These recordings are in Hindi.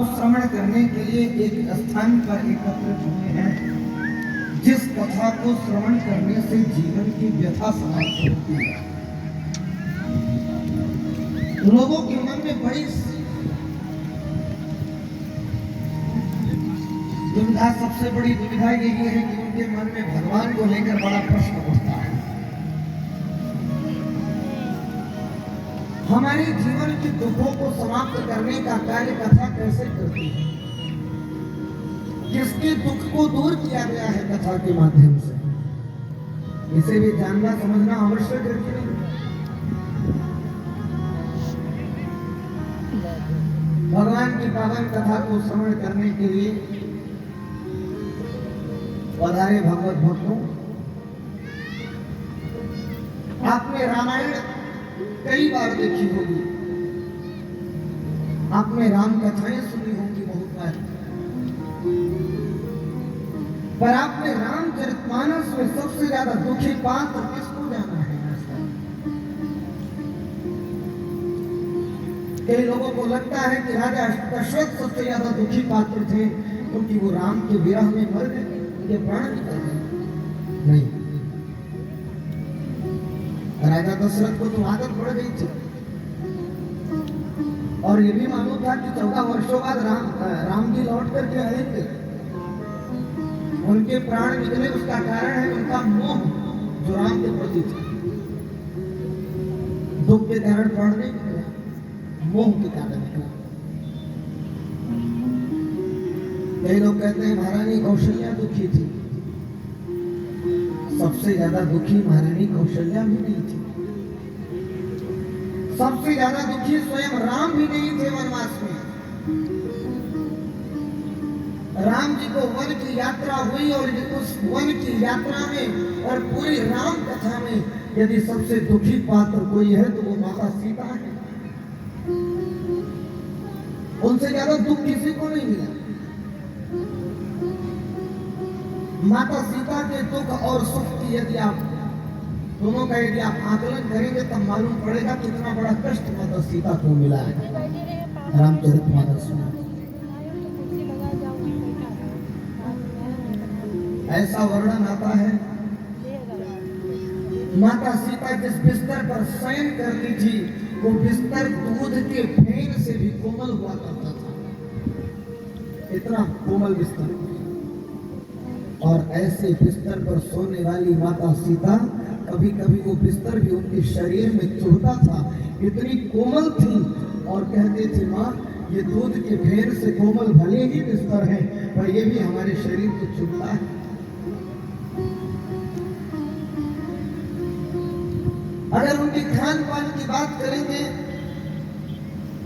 को श्रवण करने के लिए एक स्थान पर एकत्रित हुए हैं, जिस कथा को श्रवण करने से जीवन की व्यथा समाप्त होती है। लोगों के मन में बड़ी दुविधा, सबसे बड़ी दुविधा यही है कि उनके मन में भगवान को लेकर बड़ा प्रश्न उठता है। हमारे जीवन के दुखों को समाप्त करने का कार्य कथा कैसे करती है? किसके दुख को दूर किया गया है कथा के माध्यम से? इसे भी जानना समझना आवश्यक है कि नहीं? भगवान की पावन कथा को श्रवण करने के लिए पधारे भगवत भक्तों, आपने रामायण कई बार देखी होगी, आपने राम कथाएं सुनी होंगी बहुत बार, पर आपने रामचरितमानस में सबसे ज्यादा दुखी पात्र किसको जाना है? कई लोगों को लगता है कि राजा दशरथ सबसे ज्यादा दुखी पात्र थे क्योंकि वो राम के विरह में मर गए, उनके प्राण निकल गए। नहीं, राजा दशरथ को तो आदत पड़ गई थी और ये भी मालूम था कि 14 वर्षों बाद राम जी लौट करके आएंगे। उनके प्राण निकले, उसका कारण है उनका मोह जो राम के प्रति था। दुख के कारण प्राण नहीं निकला, मोह के कारण निकला। कई लोग कहते हैं महारानी कौशल्या दुखी थी। सबसे ज्यादा दुखी महारानी कौशल्या भी नहीं थी। सबसे ज्यादा दुखी स्वयं राम भी नहीं थे वनवास में। राम जी को वन की यात्रा हुई और उस वन की यात्रा में और पूरी राम कथा में यदि सबसे दुखी पात्र कोई है तो वो माता सीता है। उनसे ज्यादा दुख किसी को नहीं मिला। माता सीता के दुख और सुख की यदि आप दोनों का यदि आप आकलन करेंगे तब मालूम पड़ेगा कितना बड़ा कष्ट माता सीता को मिला है। रामचरितमानस में ऐसा वर्णन आता है, माता सीता जिस बिस्तर पर शयन करती थी वो बिस्तर दूध के फेन से भी कोमल हुआ करता था, इतना कोमल बिस्तर। और ऐसे बिस्तर पर सोने वाली माता सीता कभी कभी वो बिस्तर भी उनके शरीर में चुभता था, इतनी कोमल थी। और कहते थे माँ ये दूध के फेन से कोमल भले ही बिस्तर है पर ये भी हमारे शरीर को चुभता है। अगर उनके खान पान की बात करेंगे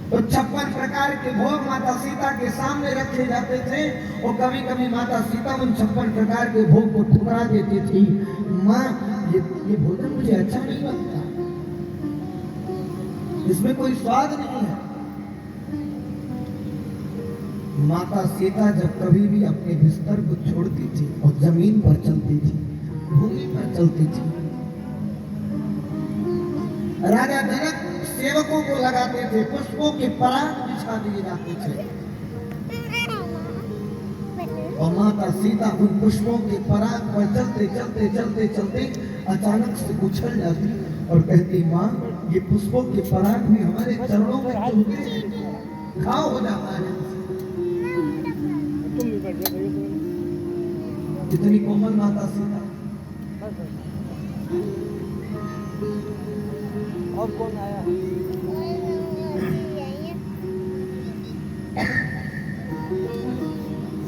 तो 56 प्रकार के भोग माता सीता के सामने रखे जाते थे और कभी कभी माता सीता उन 56 प्रकार के भोग को ठुकरा देती थी। माँ ये भोजन मुझे अच्छा नहीं लगता, इसमें कोई स्वाद नहीं है। माता सीता जब कभी भी अपने बिस्तर को छोड़ती थी और जमीन पर चलती थी, भूमि पर चलती थी, राजा जनक सेवकों को लगाते थे, पुष्पों के पराग बिछा दिए जाते थे और माता सीता उन पुष्पों के पराग पर चलते चलते चलते चलते अचानक से उछल जाती और कहती माँ ये पुष्पों के पराग भी हमारे चरणों में चुभते, घाव हो जाता है। कितनी कोमल माता सीता। और कौन आया?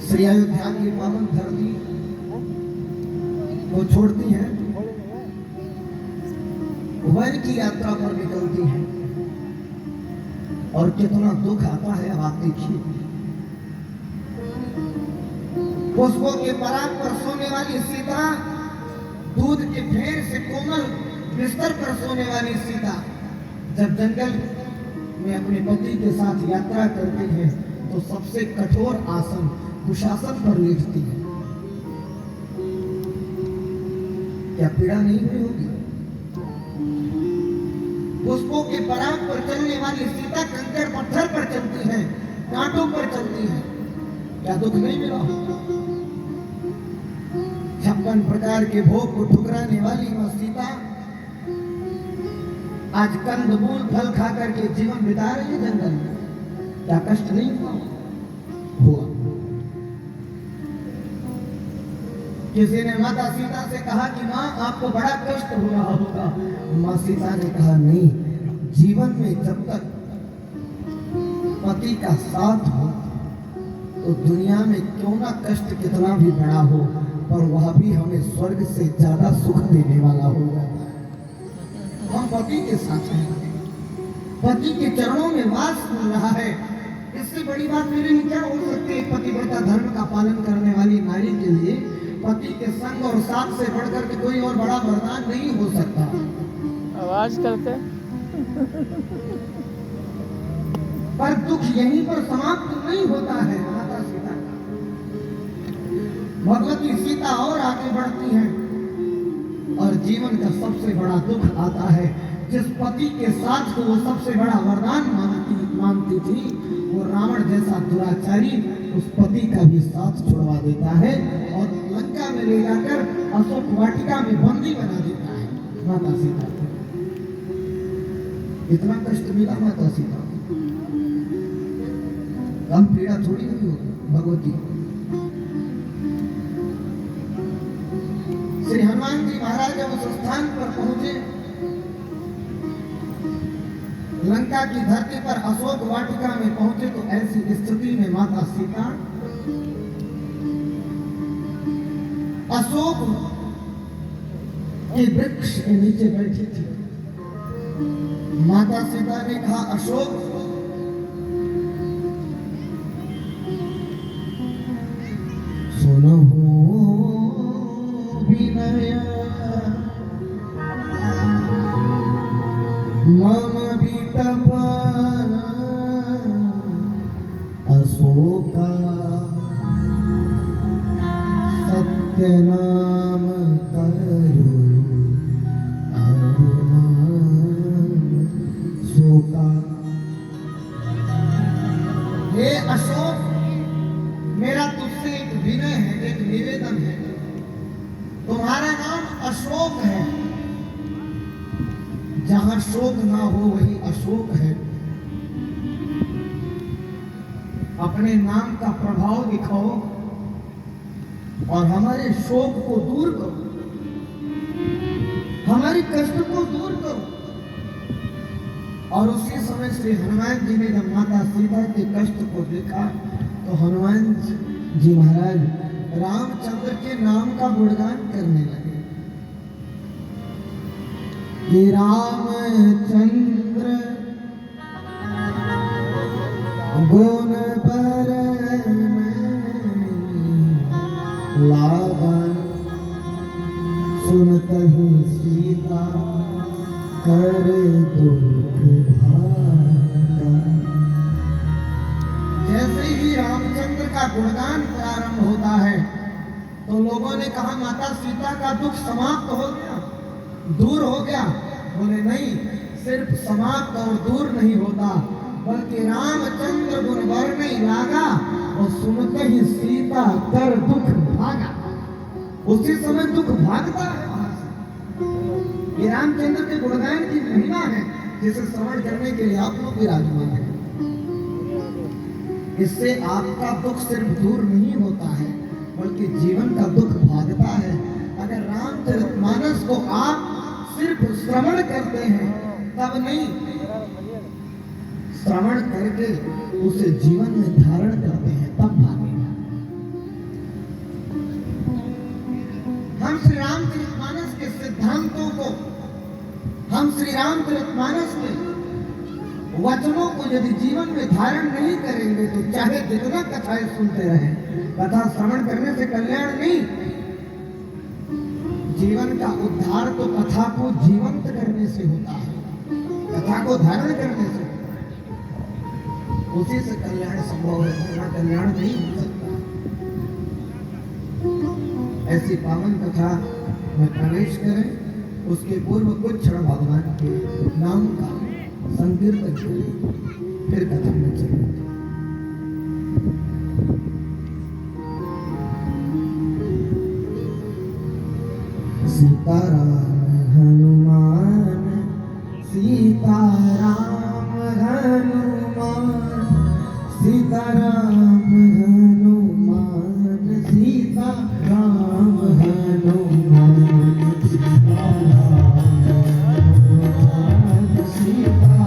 श्री अयोध्या की पावन धरती को छोड़ती हैं, वन की यात्रा पर निकलती हैं और कितना दुख आता है अब आप देखिए। पुष्पों के पराग पर सोने वाली सीता, दूध के फेर से कोमल बिस्तर पर सोने वाली सीता जब जंगल में अपने पति के साथ यात्रा करती है तो सबसे कठोर आसन कुशासन पर लेटती है। क्या पीड़ा नहीं हुई होगी? पुष्पों के पराग पर चलने वाली सीता कंकड़ पत्थर पर चलती है कांटों पर चलती हैं, क्या दुख नहीं मिला? 56 प्रकार के भोग को ठुकराने वाली मां सीता आज कंदमूल फल खा करके जीवन बिता रही है जंगल में, क्या कष्ट नहीं हुआ? किसी ने माता सीता से कहा कि मां आपको बड़ा कष्ट हो रहा होगा। मां सीता ने कहा नहीं, जीवन में जब तक पति का साथ हो तो दुनिया में क्यों ना कष्ट कितना भी बड़ा हो, पर वह भी हमें स्वर्ग से ज्यादा सुख देने वाला होगा। हम पति के साथ हैं, पति के चरणों में वास मिल रहा है, इससे बड़ी बात मेरे लिए क्या हो सकती है? पतिव्रता धर्म का पालन करने वाली नारी के लिए पति के संग और साथ से बढ़कर के कोई और बड़ा वरदान नहीं हो सकता। आवाज करते पर दुख यहीं पर समाप्त नहीं होता है। माता सीता का भगवती सीता और आगे बढ़ती हैं और जीवन का सबसे बड़ा दुख आता है। जिस पति के साथ को वो सबसे बड़ा वरदान मानती थी, वो रावण जैसा दुराचारी उस पति का भी साथ छुड़वा देता है और लंका में ले जाकर अशोक वाटिका में बंदी बना देता है माता सीता को। इतना कष्ट मिला माता सीता को, कम पीड़ा थोड़ी नहीं होगी भगवती। श्री हनुमान जी महाराज जब उस स्थान पर पहुंचे, लंका की धरती पर अशोक वाटिका में पहुंचे, तो ऐसी स्थिति में माता सीता अशोक के वृक्ष के नीचे बैठी थी। माता सीता ने कहा, अशोक सुनहु विनय मम वितपन अशोका सत्य नाम करो शोका। हे अशोक, मेरा तुझसे एक विनय है, एक निवेदन है। तुम्हारा नाम अशोक है, जहां शोक ना हो वही अशोक है। अपने नाम का प्रभाव दिखाओ और हमारे शोक को दूर करो, हमारी कष्ट को दूर करो। और उसी समय श्री हनुमान जी ने जब माता सीता के कष्ट को देखा, तो हनुमान जी महाराज रामचंद्र के नाम का गुणगान करने लगे कि रामचंद्र गुण पर लागा सुनत ही सीता कर दुख भागा। जैसे ही रामचंद्र का गुणगान प्रारंभ होता है, तो लोगों ने कहा माता सीता का दुख समाप्त हो गया, दूर हो गया। बोले नहीं, सिर्फ समाप्त और दूर नहीं होता, बल्कि रामचंद्र गुण वर नहीं लागा और सुनते ही सीता कर दुख भागा। उसी समय दुख भागता है वहां से। ये रामचंद्र के गुणगान की महिमा है, जिसे श्रवण करने के लिए आप लोग विराजमान हैं। इससे आपका दुख सिर्फ दूर नहीं होता है, बल्कि जीवन का दुख भागता है। अगर रामचरितमानस को आप सिर्फ श्रवण करते हैं तब नहीं, श्रवण करके उसे जीवन में धारण करते हैं तब भागेगा। हम श्री रामचरितमानस के सिद्धांतों को, हम श्री रामचरितमानस के वचनों को यदि जीवन में धारण नहीं करेंगे, तो चाहे जितना कथाएं सुनते रहें, कथा श्रवण करने से कल्याण नहीं। जीवन का उद्धार तो कथा को जीवंत करने से होता है, कथा को धारण करने से, उसी से कल्याण संभव है, बिना कल्याण नहीं हो सकता। ऐसी पावन कथा में प्रवेश करें, उसके पूर्व कुछ क्षण भगवान के नाम का संकीर्तन करें, फिर कथा में चलें। सीताराम हनुमान सीताराम हनुमान सीताराम सीताराम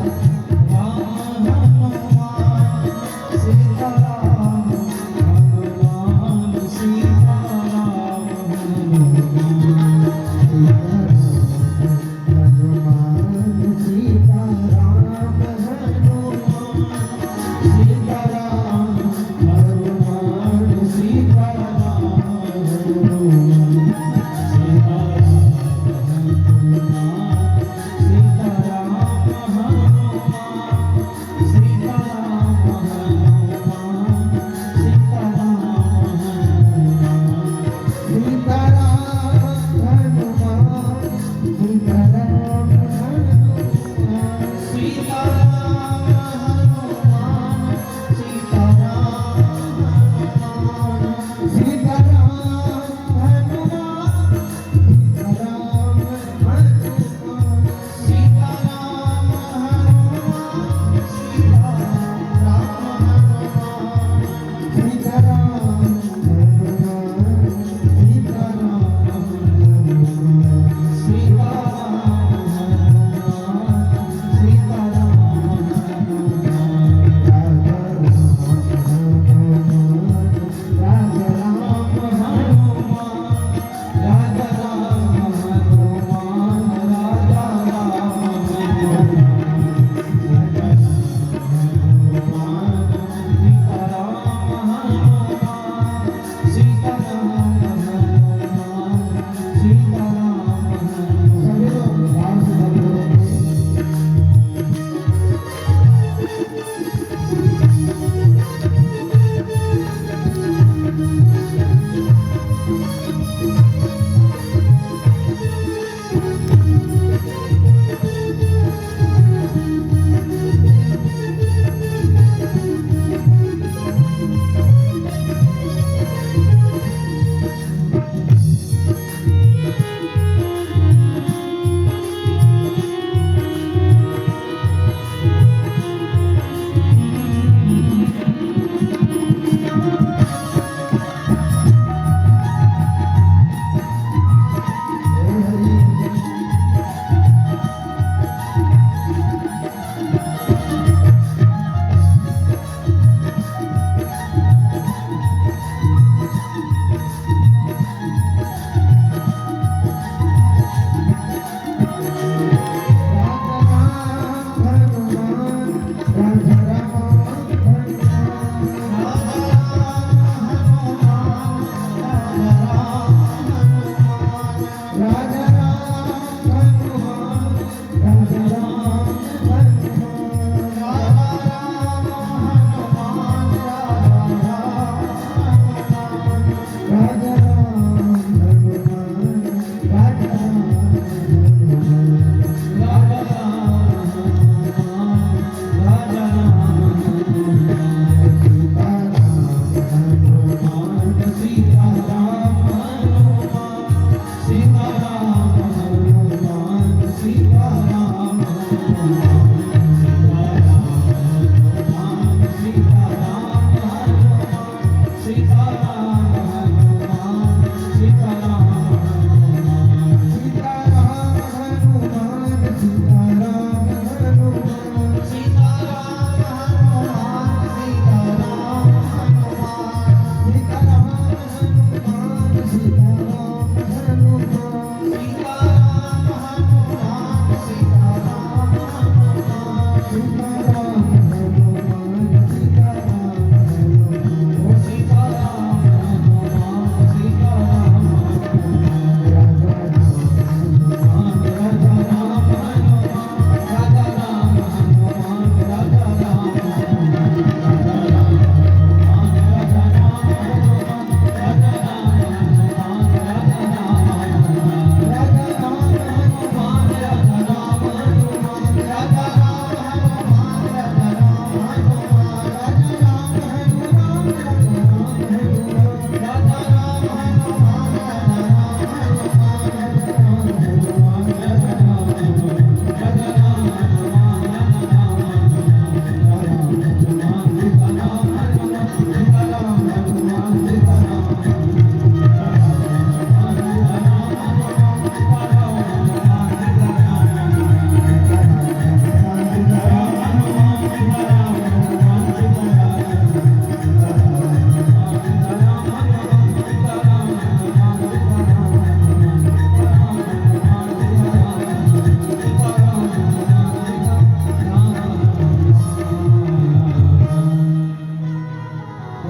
सीताराम हनुमान सीताराम हनुमान सीताराम हनुमान सीताराम हनुमान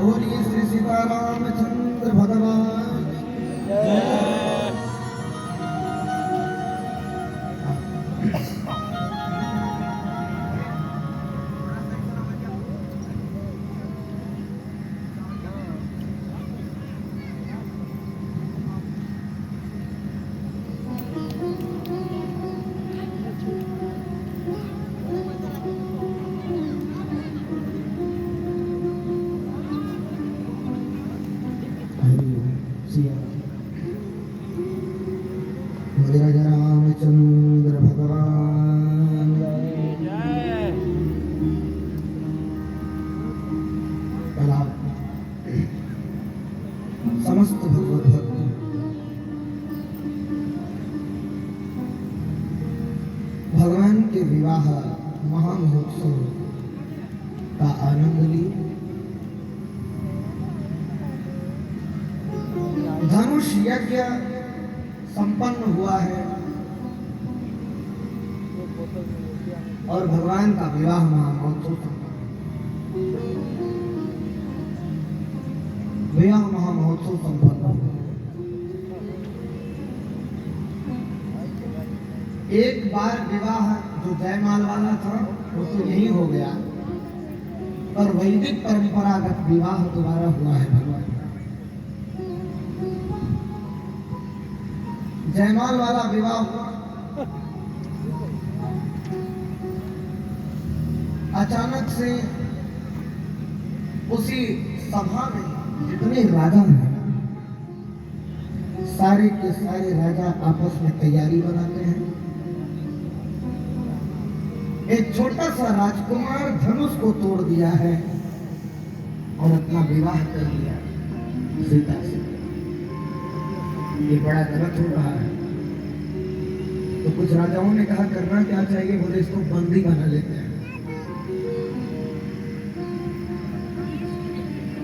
बोलिए श्री सीतारामचंद्र भगवान। बोले राजा रामचंद्र भगवान। समस्त भगवत भक्त भगवान के विवाह महामहोत्सव का आनंद लिए। धनुष यज्ञ संपन्न हुआ है और भगवान का विवाह महामहोत्सव संपन्न हुआ। एक बार विवाह जो जयमाल वाला था वो तो यही हो गया, पर वैदिक परंपरागत विवाह दोबारा हुआ है भगवान। जयमाल वाला विवाह हुआ, अचानक से उसी सभा में जितने राजा हैं सारे के सारे राजा आपस में तैयारी बनाते हैं। एक छोटा सा राजकुमार धनुष को तोड़ दिया है और अपना विवाह कर लिया सीता से। ये बड़ा गलत हो रहा है। तो कुछ राजाओं ने कहा करना क्या चाहिए, बोले इसको बंदी बना लेते हैं।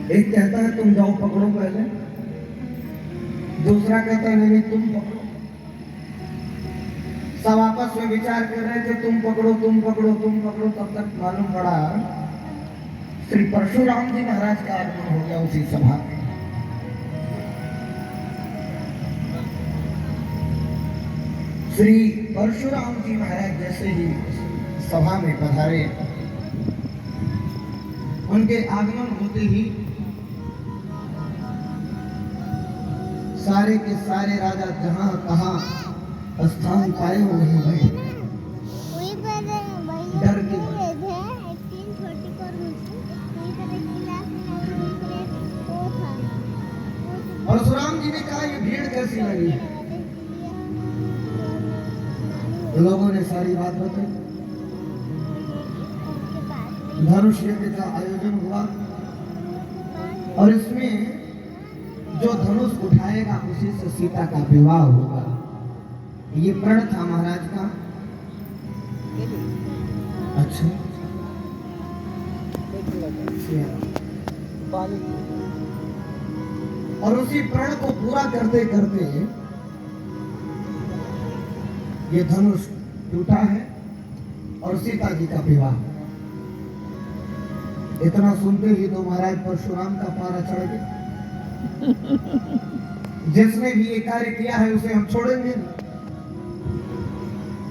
एक कहता है तुम जाओ पकड़ो पहले, दूसरा कहता है नहीं तुम पकड़ो। सब आपस में विचार कर रहे थे तुम पकड़ो तुम पकड़ो तुम पकड़ो। तब तक मालूम पड़ा श्री परशुराम जी महाराज का आगमन हो गया उसी सभा में। श्री परशुराम जी महाराज जैसे ही सभा में पधारे, उनके आगमन होते ही सारे के सारे राजा जहां कहां स्थान पाए हो वहीं बैठे डर के। परशुराम जी ने कहा ये भीड़ कैसी लगी है। लोगों ने सारी बात बताई। धनुष यज्ञ का आयोजन हुआ और इसमें जो धनुष उठाएगा उसी से सीता का विवाह होगा। ये प्रण था महाराज का। अच्छा और उसी प्रण को पूरा करते करते ये धनुष टूटा है और सीता जी का विवाह। इतना सुनते ही तो महाराज परशुराम का पारा चढ़ गया। जिसने भी ये कार्य किया है उसे हम छोड़ेंगे नहीं।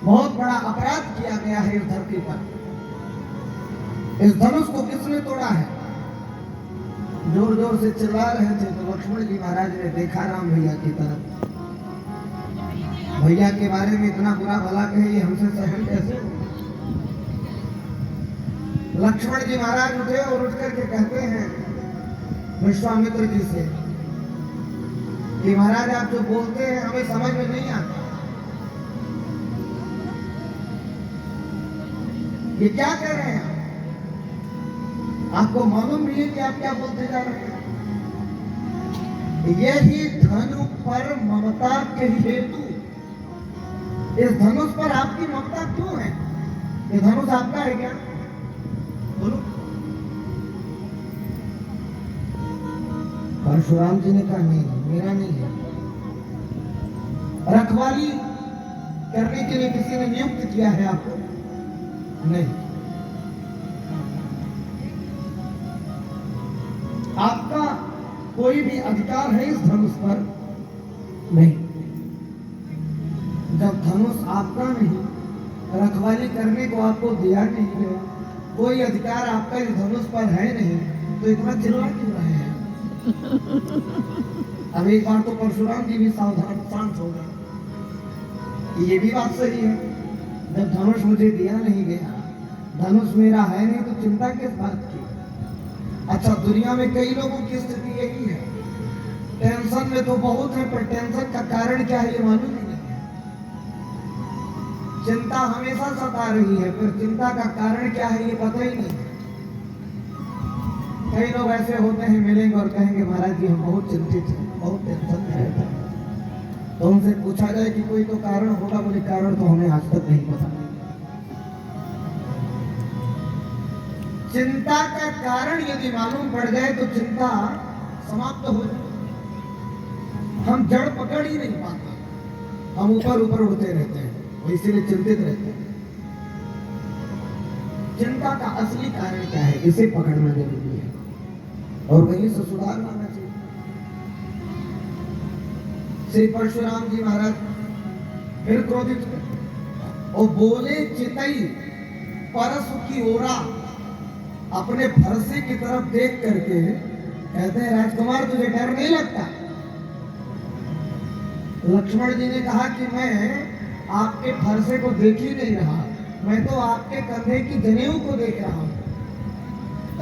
बहुत बड़ा अपराध किया गया है इस धरती पर। इस धनुष को किसने तोड़ा है? जोर जोर से चिल्ला रहे थे तो लक्ष्मण जी महाराज ने देखा राम भैया की तरफ। भैया के बारे में इतना बुरा भला कहे ये हमसे सहन कैसे? लक्ष्मण जी महाराज उठे और उठ करके कहते हैं विश्वामित्र जी से कि महाराज आप जो बोलते हैं हमें समझ में नहीं आता। ये क्या कह रहे हैं? आपको मालूम नहीं है कि आप क्या बोलते जा रहे हैं? यही धनु पर ममता के हेतु, इस धनुष पर आपकी ममता क्यों है? ये धनुष आपका है क्या? बोलो। परशुराम जी ने कहा नहीं मेरा नहीं है। रखवाली करने के लिए किसी ने नियुक्त किया है आपको? नहीं। आप कोई भी अधिकार है इस धनुष पर? नहीं। जब धनुष आपका नहीं, रखवाली करने को आपको दिया नहीं गया, कोई अधिकार आपका इस धनुष पर है नहीं, तो इतना चिल्ला क्यों रहे हैं? अब एक बार तो परशुराम जी भी सावधान शांत हो गए। ये भी बात सही है, जब धनुष मुझे दिया नहीं गया, धनुष मेरा है नहीं, तो चिंता किस बात की? अच्छा, दुनिया में कई लोगों की स्थिति यही है, टेंशन में तो बहुत है, पर टेंशन का कारण क्या है ये मालूम ही नहीं है। चिंता हमेशा सता रही है, पर चिंता का कारण क्या है ये पता ही नहीं है। कई लोग ऐसे होते हैं, मिलेंगे और कहेंगे महाराज जी हम बहुत चिंतित हैं, बहुत टेंशन में रहते हैं। तो उनसे पूछा जाए कि कोई तो कारण होगा, बोले कारण तो हमें आज तक नहीं पता। चिंता का कारण यदि मालूम पड़ जाए तो चिंता समाप्त हो जाए। हम जड़ पकड़ ही नहीं पाते, हम ऊपर ऊपर उड़ते रहते हैं, इसीलिए चिंतित रहते हैं। चिंता का असली कारण क्या है, इसे पकड़ना जरूरी है और वहीं से सुधारना चाहिए। श्री परशुराम जी महाराज फिर क्रोधित हुए और बोले, चितई परसु की ओरा, अपने फरसे की तरफ देख करके कहते हैं राजकुमार तुझे डर नहीं लगता? लक्ष्मण जी ने कहा कि मैं आपके फरसे को देख ही नहीं रहा, मैं तो आपके कंधे की जनेऊ को देख रहा हूं।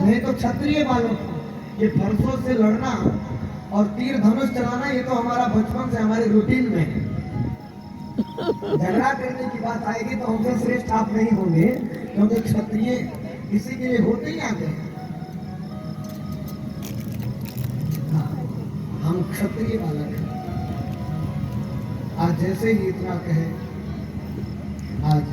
नहीं तो क्षत्रिय बालक हूं, ये फरसों से लड़ना और तीर धनुष चलाना ये तो हमारा बचपन से हमारी रूटीन में है। झगड़ा करने की बात आएगी तो हमसे श्रेष्ठ आप नहीं होंगे, क्योंकि क्षत्रिय इसी के लिए होते ही आते हैं। हम क्षत्रिय बालक हैं। आज जैसे ही इतना कहे, आज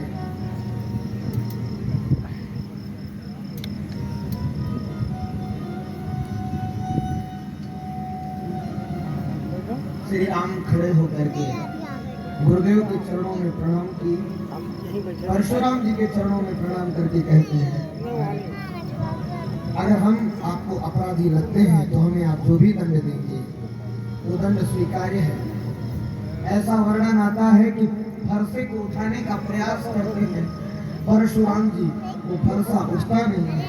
श्री राम खड़े होकर के गुरुदेव के चरणों में प्रणाम की, परशुराम जी के चरणों में प्रणाम करके कहते हैं अगर हम आपको अपराधी लगते हैं तो हमें आप जो भी दंड देंगे वो दंड स्वीकार्य है। ऐसा वर्णन आता है कि फरसे को उठाने का प्रयास करते हैं परशुराम जी, वो फरसा उठता नहीं है,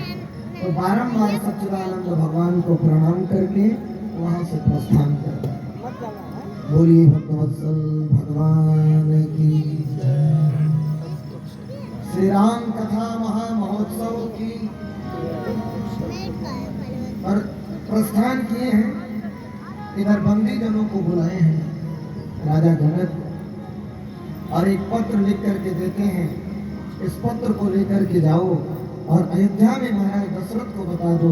तो बारंबार सच्चिदानंद भगवान को प्रणाम करके वहां से प्रस्थान करते हैं। बोलिए भक्तवत्सल भगवान की जय। श्री राम कथा महामहोत्सव की पर प्रस्थान किए हैं। इधर बंदी जनों को बुलाए हैं राजा जनक, और एक पत्र लिख करके देते हैं, इस पत्र को लेकर के जाओ और अयोध्या में महाराज दशरथ को बता दो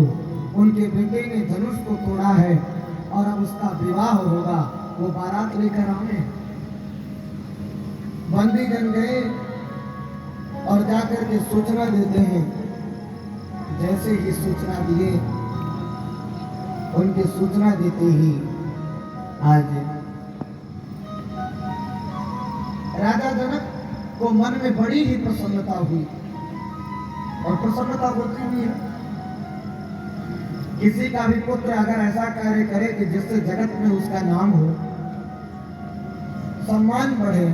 उनके बेटे ने धनुष को तोड़ा है और अब उसका विवाह होगा, वो बारात लेकर आए। बंदी जन गए और जाकर के सूचना देते हैं। जैसे ही सूचना दिए, उनकी सूचना देते ही आज राजा जनक को मन में बड़ी ही प्रसन्नता हुई, और प्रसन्नता होती भी है। किसी का भी पुत्र अगर ऐसा कार्य करे कि जिससे जगत में उसका नाम हो, सम्मान बढ़े,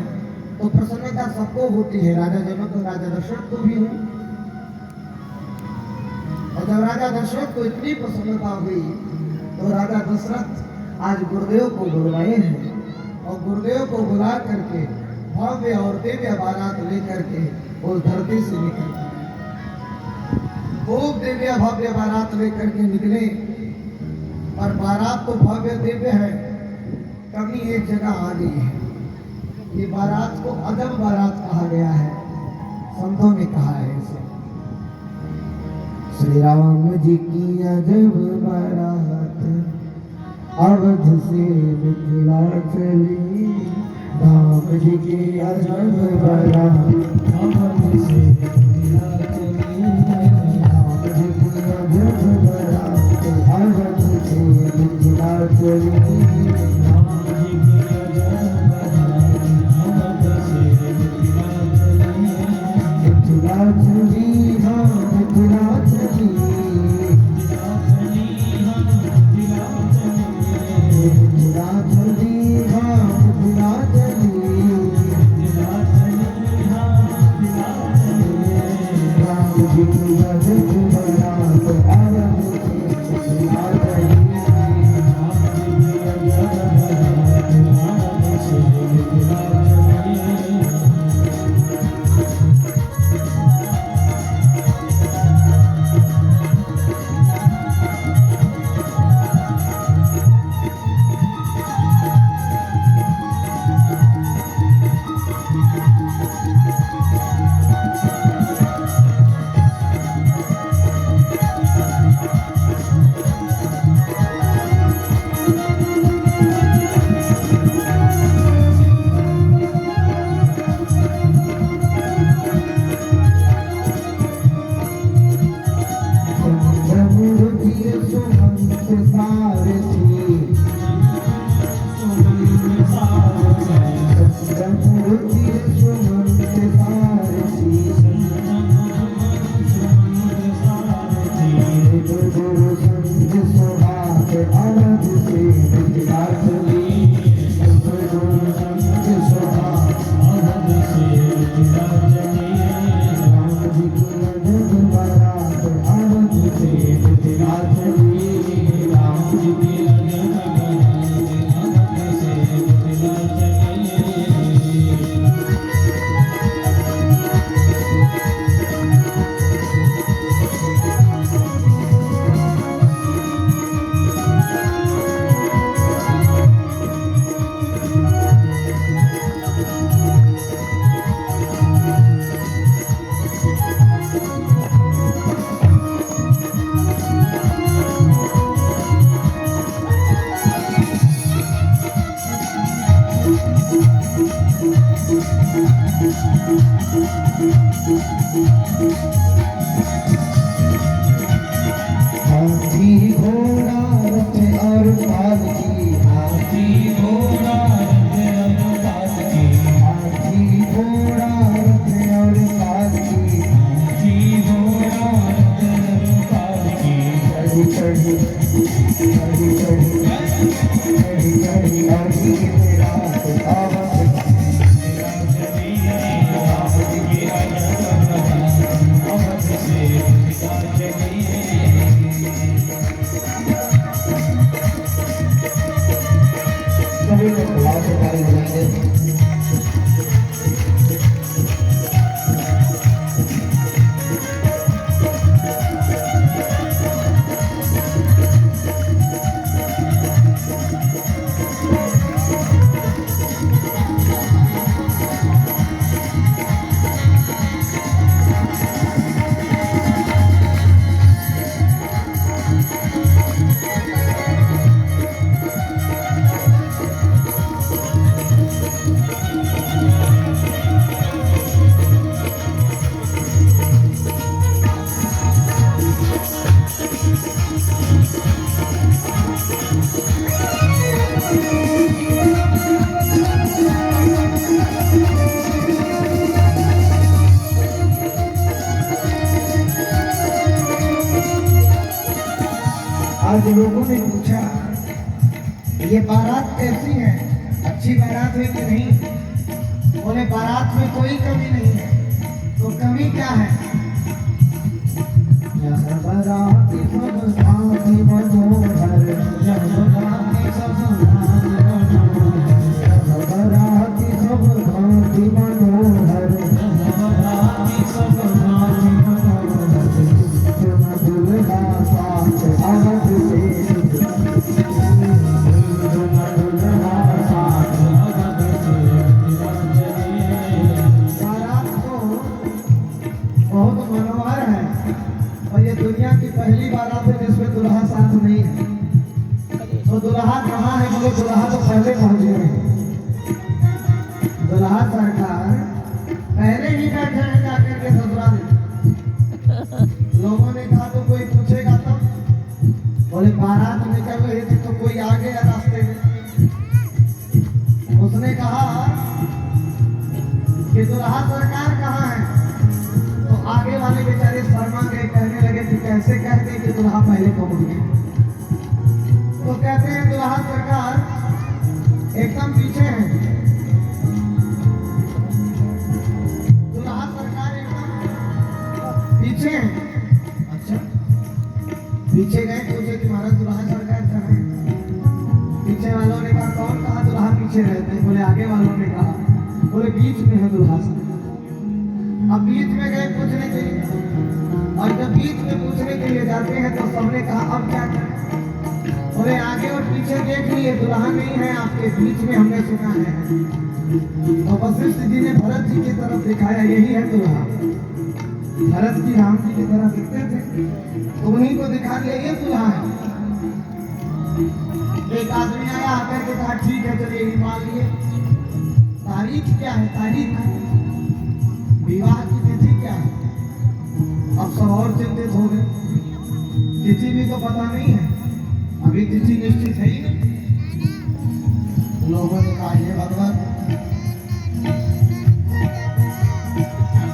तो प्रसन्नता सबको होती है। राजा जनक और राजा दशरथ को भी हुई, और जब राजा दशरथ को इतनी प्रसन्नता हुई तो राजा दशरथ आज गुरुदेव को बुलवाए हैं, और गुरुदेव को बुला करके भव्य और दिव्य बारात लेकर के उस धरती से निकले। खूब दिव्य भव्य बारात लेकर के निकले, और बारात तो भव्य दिव्य है, कमी एक जगह आ गई है। ये बारात को अजब बारात कहा गया है, संतों ने कहा है इसे। श्री राम जी की अजब बारात अवध से मिथिला चली, राम जी की अजब बारात अवध से मिथिला चली, राम जी की अजब बारात अवध से मिथिला चली, राम जी की अजब बारात अवध से मिथिला चली, हाँ मिथिला चली। सारथी सतगुरुति सुमंत सारथी गुरु संग सुहाग अवध से विद्यार्थी गुरु संग सुहाग अवध से विद्यार्थी राम जी की लगन बारात अवध से विद्यार्थी राम जी की लगन बारात अवध से विद्यार्थी हाथी घोड़ा रथ और पालकी हाथी घोड़ा रथ और पालकी हाथी घोड़ा रथ और पालकी हाथी घोड़ा रथ और पालकी चढ़ी चढ़ी चढ़ी चढ़ी चढ़ी चढ़ी आदि की रात आवत सभी को बुला के ताली बजाएंगे। आज लोगों ने पूछा ये बारात कैसी है, अच्छी बारात है कि नहीं? बोले बारात में कोई कमी नहीं है। तो कमी क्या है? यह बारात सब साथी मनोहर, यह बारात सब साथी मनोहर, यह बारात सब साथी मनोहर, यह बारात सब साथी मनोहर, दुल्हा साथ अवध से बहुत मनोहर है और ये दुनिया की पहली बारात है जिसमें दुल्हा साथ नहीं है। तो दुल्हा कहाँ है? बोले दुल्हा तो पहले पहुंच गए। दुल्हा सरकार पहले ही बैठे हैं जाकर के ससुराल में। लोगों ने कहा तो कोई पूछेगा तो? बोले बारात निकल रही थी तो कोई आ गया रास्ते में। उसने कहा कि दुल्हा सरकार कहाँ है? तो आगे वाले बेचारे शर्मा गए, कहने लगे कि कैसे कहते कि दुल्हा पहले पहुंच गए। तो कहते हैं दुल्हा सरकार एकदम पीछे है। दुल्हा सरकार एकदम पीछे है। अच्छा, पीछे गए पूछे कि महाराज दुल्हा सरकार कहाँ है? पीछे वालों ने कहा कौन कहा दुल्हा पीछे रहते हैं? बोले आगे वालों ने कहा। बोले बीच में है दुल्हा सरकार। अब बीच में गए पूछने के लिए, और जब बीच में पूछने के लिए जाते हैं तो सबने कहा अब क्या करें? बोले आगे और पीछे देख लिए दुल्हा नहीं है आपके बीच में, हमने सुना है। तो वशिष्ठ जी ने भरत जी की तरफ दिखाया, यही है दुल्हा। भरत जी राम जी की तरह दिखते थे तो उन्हीं को दिखा दिया ये दुल्हा है। एक आदमी आया आकर के कहा ठीक है चलिए ही मान लिए। तारीख क्या है? तारीख विवाह की तिथि क्या है? अब सब और चिंतित हो गए, तिथि भी तो पता नहीं है। अभी तिथि निश्चित है ही नहीं। लोगों ने कहा हे भगवान,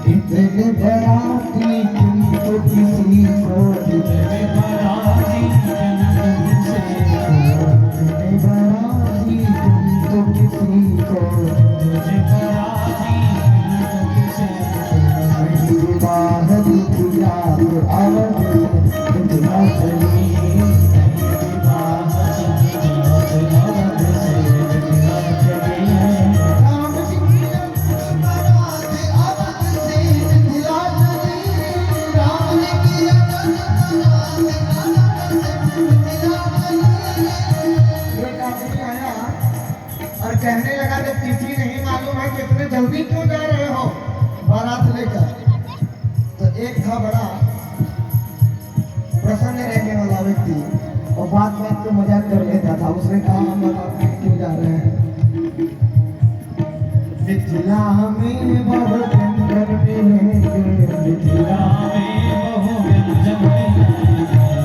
इतने बराती तुम तो किसी को, इतने बराती तुम तो किसी को, बाहर किया और कहने लगा जब तिथि नहीं मालूम है कितने जल्दी क्यों जा रहे हो बारात लेकर। तो एक था बड़ा प्रसन्न रहने वाला व्यक्ति और बात बात पे मजाक कर लेता था। उसने कहा हम बारात में क्यों जा रहे हैं? मिथिला में बहु व्यंजन मिलेंगे, मिथिला में बहु व्यंजन मिलेंगे,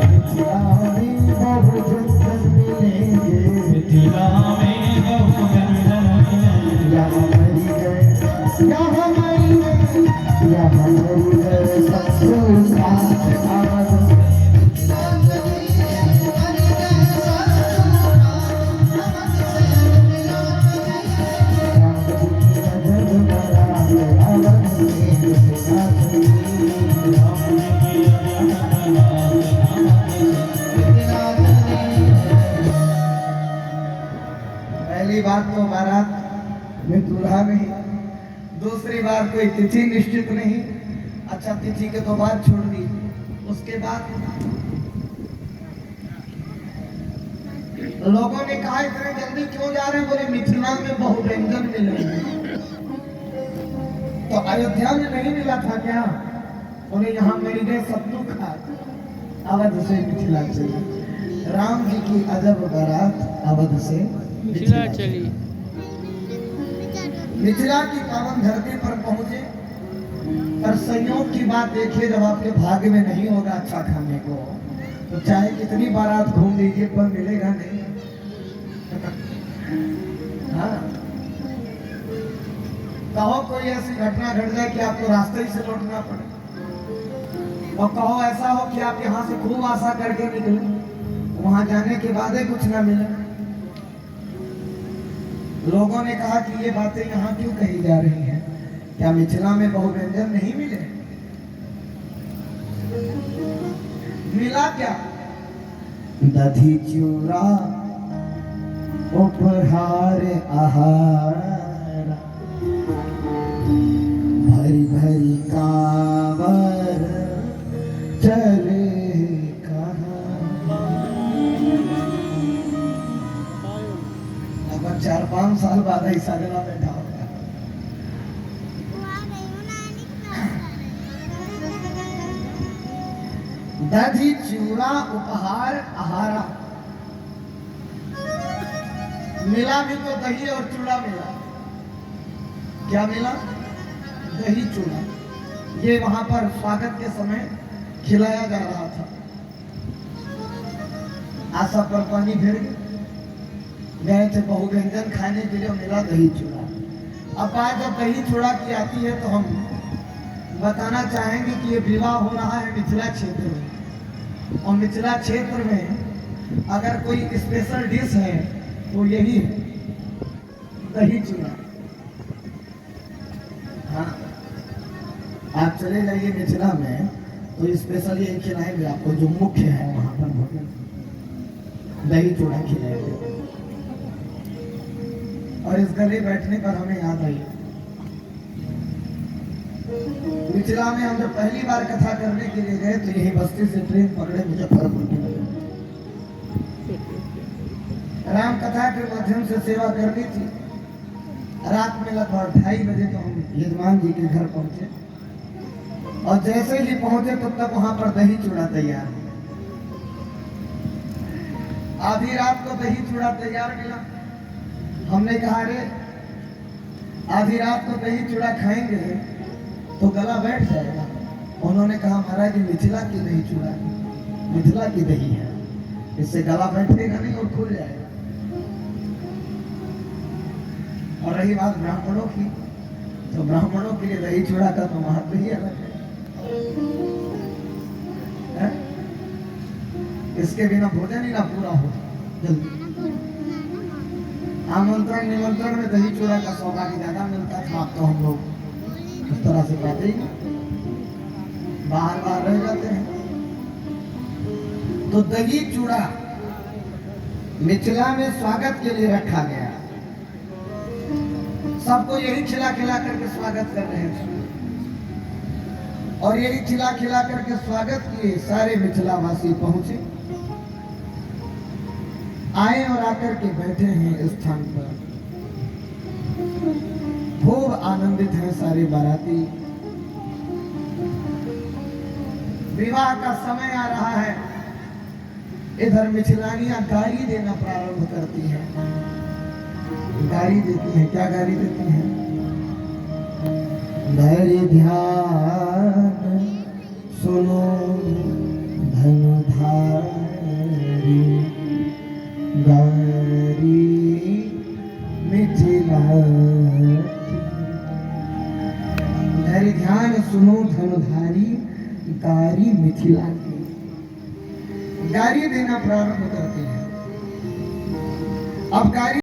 मिथिला में बहु व्यंजन मिलेंगे, मिथिला में बहु व्यंजन मिलेंगे। यहाँ मरी गए, यहाँ मरी गए, यहाँ मरी गए सत्सु साथ आवाज। पहली बात तो बारात में दूल्हा नहीं, दूसरी बार कोई तिथि निश्चित नहीं। अच्छा तिथि के तो बात छोड़ दी, उसके बाद लोगों ने कहा इतने जल्दी क्यों जा रहे हैं? बोले मिथिला में बहु व्यंजन मिल रहे हैं। तो अयोध्या में नहीं मिला था क्या? बोले यहाँ मेरी गए सत्तू खात अवध से मिथिला चली। राम जी की अजब बारात अवध से मिथिला चली। मिथिला की पावन धरती पर पहुंचे, पर संयोग की बात देखिए, जब आपके भाग्य में नहीं होगा अच्छा खाने को तो चाहे कितनी बारात घूम लीजिए पर मिलेगा नहीं। हाँ, कहो कोई ऐसी घटना घट जाए कि आपको रास्ते ही से लौटना पड़े, और कहो ऐसा हो कि आप यहाँ से खूब आशा करके निकले, वहां जाने के बाद ही कुछ ना मिले। लोगों ने कहा कि ये बातें यहाँ क्यों कही जा रही हैं? क्या मिथिला में बहु व्यंजन नहीं मिले? मिला क्या? दधी चूड़ा उपहार आहार, भरी भरी कांवर चले कहाँ। अब 4-5 साल बाद ऐसा जगह बैठा होगा। दधी चूड़ा उपहार आहारा, मिला भी तो दही और चूड़ा मिला। क्या मिला? दही चूड़ा। ये वहां पर स्वागत के समय खिलाया जा रहा था। आशा पर पानी फिर गए थे बहु व्यंजन खाने के लिए, मिला दही चूड़ा। अब बात जब दही चूड़ा की आती है तो हम बताना चाहेंगे कि ये विवाह हो रहा है मिथिला क्षेत्र में, और मिथिला क्षेत्र में अगर कोई स्पेशल डिश है तो यही है दही चूड़ा। हाँ, आप चले जाइए मिथिला में तो स्पेशल यही खिलाएंगे आपको, जो मुख्य है वहां पर भोजन दही चूड़ा खिलाएंगे। और इस गले बैठने पर हमें याद आई, मिथिला में हम जब पहली बार कथा करने के लिए गए तो यही बस्ती से ट्रेन पकड़े मुजफ्फरपुर के लिए। राम कथा के माध्यम से सेवा करनी थी। रात में लगभग 2:30 बजे तो हम यजमान जी के घर पहुंचे, और जैसे ही पहुंचे तब तक वहां पर दही चूड़ा तैयार। आधी रात को दही चूड़ा तैयार मिला। हमने कहा अरे आधी रात को दही चूड़ा खाएंगे तो गला बैठ जाएगा। उन्होंने कहा महाराज जी मिथिला की दही चूड़ा, मिथिला की दही है, इससे गला बैठेगा नहीं और खुल जाएगा। और रही बात ब्राह्मणों की, तो ब्राह्मणों के लिए दही चूड़ा का तो महत्व ही अलग है? इसके बिना भोजन ही ना पूरा हो जल्दी। आमंत्रण निमंत्रण में दही चूड़ा का सौभाग्य ज्यादा मिलता था। अब तो हम लोग उस तरह से पाते ही नहीं, बाहर बाहर रह जाते हैं। तो दही चूड़ा मिथिला में स्वागत के लिए रखा गया। सबको यही खिला खिला करके स्वागत कर रहे थे, और यही खिला खिला करके स्वागत किए। सारे मिथिलावासी पहुंचे, आए और आकर के बैठे हैं इस स्थान पर। खूब आनंदित हैं सारे बाराती। विवाह का समय आ रहा है। इधर मिथिलानियां गाली देना प्रारंभ करती हैं। गाली देती हैं। क्या गाली देती हैं? धैर्य ध्यान सुनो धनुधारी, गारी मिथिला। धैर्य ध्यान सुनो धनुधारी, गारी मिथिला की। गाली देना प्रारंभ करते हैं। अब गाली